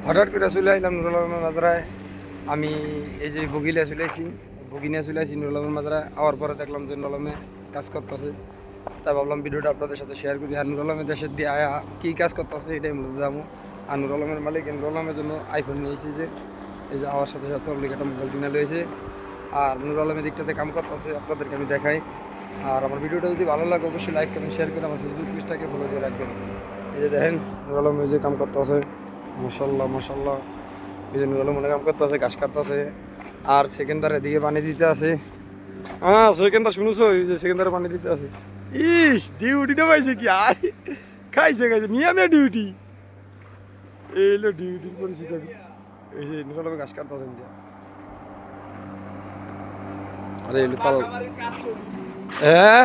হঠাৎ করে চলে আসলাম নুরুল আলমের মাজারায়। আমি এই যে বগিলে চলে আসি, বগি নিয়ে চলে আসি নুরুল আলমের মাজারায়। আওয়ার পরে দেখলাম যে নুরুল আলমে কাজ করতেছে, তাই ভাবলাম ভিডিওটা আপনাদের সাথে শেয়ার করি। আর নুরুল আলমের দেশের দিয়ে আয়া কী কাজ করতেছে এটাই মূলত যাবো। আর নুরুল আলমের মালিক নুরুল আলমের জন্য আইফোন নিয়েছি, যে এই যে আওয়ার সাথে সাথে অলরেডি একটা মোবাইল কিনে রয়েছে। আর নুরুল আলমের দিকটাতে কাম করতেছে, আপনাদেরকে আমি দেখাই। আর আমার ভিডিওটা যদি ভালো লাগে অবশ্যই লাইক করবেন, শেয়ার করে আমার ফেসবুক পেজটাকে ফলো দিয়ে রাখবেন। এই যে দেখেন নুরুল আলম এই যে কাম করতেছে, মাশাল্লাহ মাশাল্লাহ। এই যে নুরুল আলম মনে কাম করতেছে, ঘাস কাটতেছে। আর সেকেন্ডার এদিকে পানি দিতে আছে। হ্যাঁ সেকেন্ডার শুনেছো, এই যে সেকেন্ডারে পানি দিতে আছে। ইস ডিউটিটা পাইছে কি আয়, খাইছে খাইছে মিয়া মিয়া ডিউটি। এই হলো ডিউটির পরিস্থিতি। এই যে নুরুল আলম ঘাস কাটতেছেন দিয়া। আরে এলো তাল, হ্যাঁ